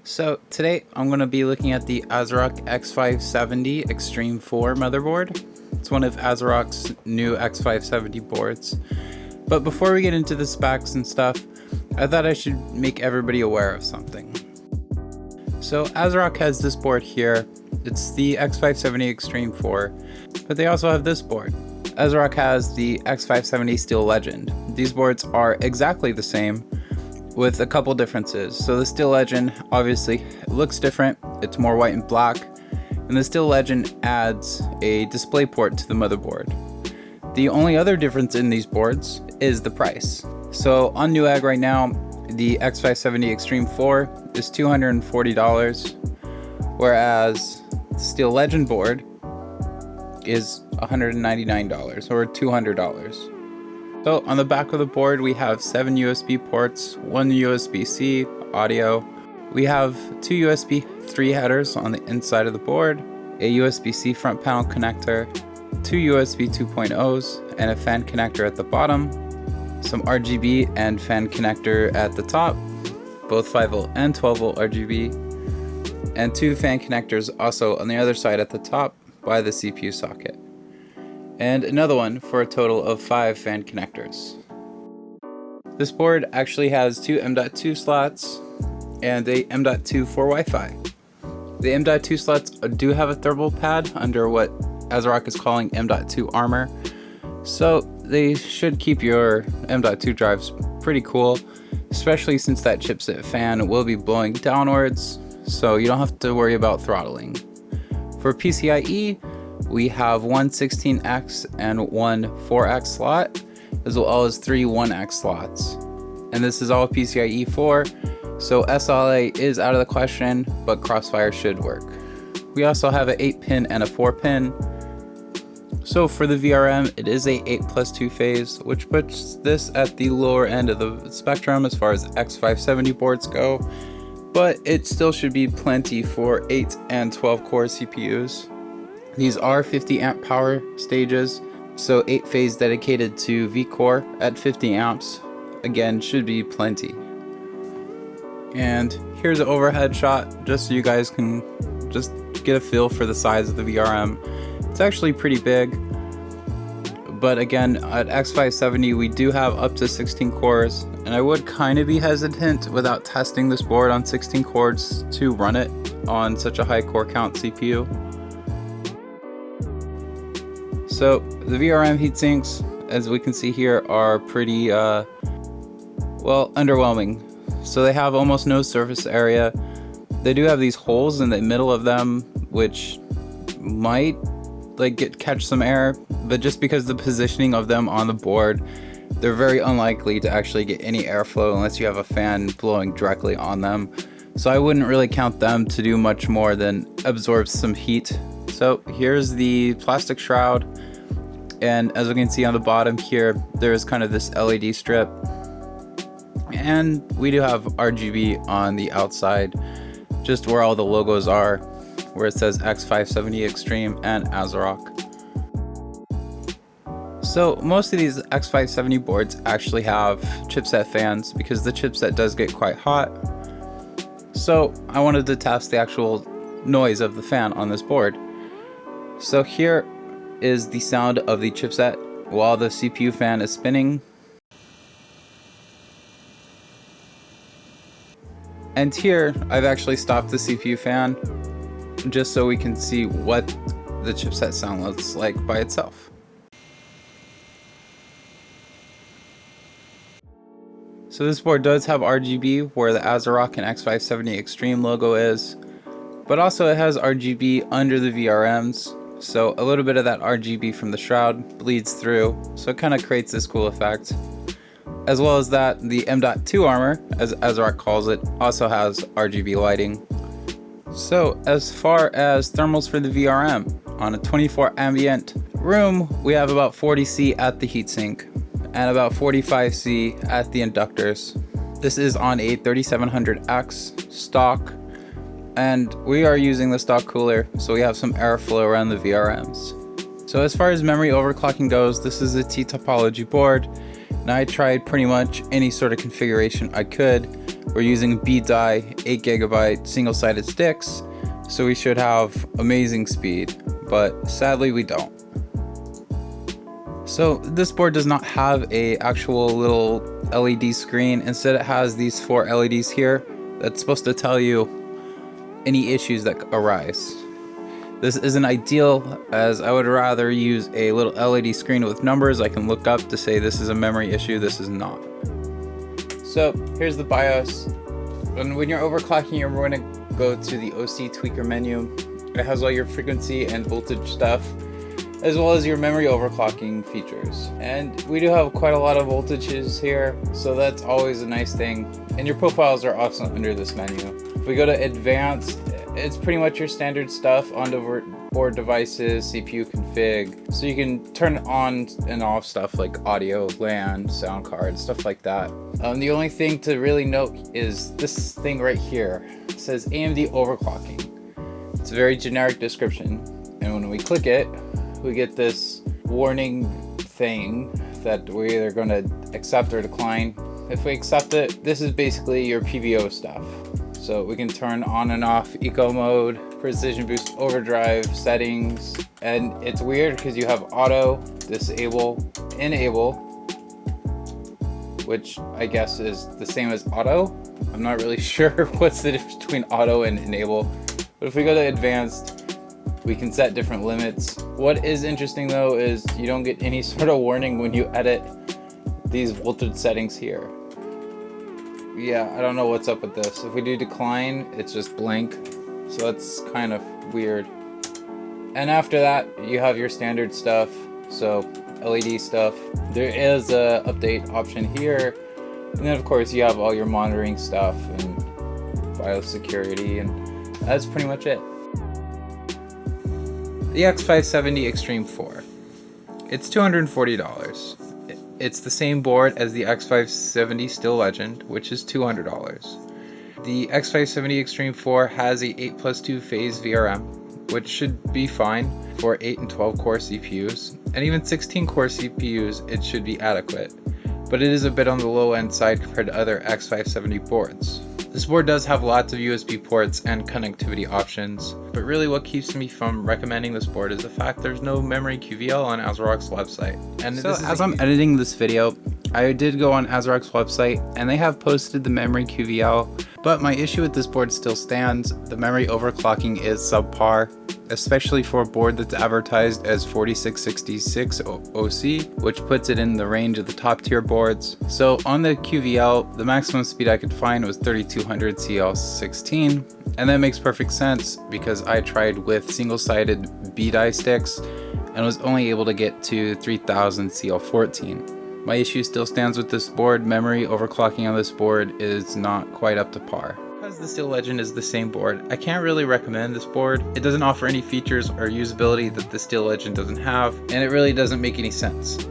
So today I'm going to be looking at the ASROCK X570 Extreme4 motherboard. It's one of ASROCK's new X570 boards. But before we get into the specs and stuff, I thought I should make everybody aware of something. So ASROCK has this board here. It's the X570 Extreme4, but they also have this board. ASROCK has the X570 Steel Legend. These boards are exactly the same, with a couple differences. So the Steel Legend, obviously, it looks different. It's more white and black. And the Steel Legend adds a display port to the motherboard. The only other difference in these boards is the price. So on Newegg right now, the X570 Extreme4 is $240, whereas the Steel Legend board is $199 or $200. So on the back of the board, we have 7 USB ports, 1 USB-C audio. We have 2 USB 3 headers on the inside of the board, a USB-C front panel connector, 2 USB 2.0s, and a fan connector at the bottom, some RGB and fan connector at the top, both 5V and 12V RGB, and 2 fan connectors also on the other side at the top by the CPU socket, and another one for a total of 5 fan connectors. This board actually has 2 M.2 slots and a M.2 for Wi-Fi. The M.2 slots do have a thermal pad under what ASROCK is calling M.2 armor, so they should keep your M.2 drives pretty cool, especially since that chipset fan will be blowing downwards, so you don't have to worry about throttling. For PCIe, we have one 16x and one 4x slot, as well as 3 1x slots. And this is all PCIe 4, so SLA is out of the question, but Crossfire should work. We also have an 8-pin and a 4-pin. So for the VRM, it is a 8+2 phase, which puts this at the lower end of the spectrum as far as X570 boards go, but it still should be plenty for 8 and 12 core CPUs. These are 50 amp power stages, so 8 phase dedicated to V-Core at 50 amps, again, should be plenty. And here's an overhead shot, just so you guys can just get a feel for the size of the VRM. It's actually pretty big, but again, at X570 we do have up to 16 cores, and I would kind of be hesitant without testing this board on 16 cores to run it on such a high core count CPU. So the VRM heatsinks, as we can see here, are pretty, well, underwhelming. So they have almost no surface area. They do have these holes in the middle of them, which might catch some air, but just because the positioning of them on the board, they're very unlikely to actually get any airflow unless you have a fan blowing directly on them. So I wouldn't really count them to do much more than absorb some heat. So here's the plastic shroud, and as we can see on the bottom here, there's kind of this LED strip, and we do have RGB on the outside, just where all the logos are, where it says X570 Extreme and ASROCK. So most of these X570 boards actually have chipset fans because the chipset does get quite hot. So I wanted to test the actual noise of the fan on this board. So here is the sound of the chipset while the CPU fan is spinning. And here I've actually stopped the CPU fan just so we can see what the chipset sound looks like by itself. So this board does have RGB where the ASROCK and X570 Extreme logo is, but also it has RGB under the VRMs, so a little bit of that RGB from the shroud bleeds through, so it kind of creates this cool effect. As well as that, the M.2 armor, as ASROCK calls it, also has RGB lighting. So as far as thermals for the VRM, on a 24 ambient room, we have about 40°C at the heatsink and about 45°C at the inductors. This is on a 3700X stock, and we are using the stock cooler, so we have some airflow around the VRMs. So as far as memory overclocking goes, this is a T topology board, and I tried pretty much any sort of configuration I could. We're using B-die 8GB single-sided sticks, so we should have amazing speed, but sadly we don't. So this board does not have a actual little LED screen. Instead it has these 4 LEDs here that's supposed to tell you any issues that arise. This isn't ideal, as I would rather use a little LED screen with numbers I can look up to say this is a memory issue, this is not. So here's the BIOS. And when you're overclocking, you're going to go to the OC tweaker menu. It has all your frequency and voltage stuff, as well as your memory overclocking features. And we do have quite a lot of voltages here, so that's always a nice thing. And your profiles are also under this menu. If we go to advanced, it's pretty much your standard stuff on the board devices, CPU config. So you can turn on and off stuff like audio, LAN, sound card, stuff like that. The only thing to really note is this thing right here. It says AMD overclocking. It's a very generic description. And when we click it, we get this warning thing that we're either going to accept or decline. If we accept it, this is basically your PVO stuff. So we can turn on and off eco mode, precision boost overdrive settings, and it's weird because you have auto, disable, enable, which I guess is the same as auto. I'm not really sure what's the difference between auto and enable, but if we go to advanced, we can set different limits. What is interesting though is you don't get any sort of warning when you edit these voltage settings here. Yeah, I don't know what's up with this. If we do decline, it's just blank. So that's kind of weird. And after that, you have your standard stuff. So LED stuff. There is a update option here. And then of course you have all your monitoring stuff and biosecurity, and that's pretty much it. The X570 Extreme4. It's $240. It's the same board as the X570 Steel Legend, which is $200. The X570 Extreme4 has a 8+2 phase VRM, which should be fine for 8 and 12 core CPUs, and even 16 core CPUs it should be adequate, but it is a bit on the low end side compared to other X570 boards. This board does have lots of USB ports and connectivity options, but really what keeps me from recommending this board is the fact there's no memory QVL on ASROCK's website. And so as I'm editing this video, I did go on ASROCK's website and they have posted the memory QVL, but my issue with this board still stands. The memory overclocking is subpar, especially for a board that's advertised as 4666 OC, which puts it in the range of the top tier boards. So on the QVL, the maximum speed I could find was 3200 CL16, and that makes perfect sense because I tried with single-sided B-die sticks and was only able to get to 3000 CL14. My issue still stands with this board. Memory overclocking on this board is not quite up to par. Because the Steel Legend is the same board, I can't really recommend this board. It doesn't offer any features or usability that the Steel Legend doesn't have, and it really doesn't make any sense.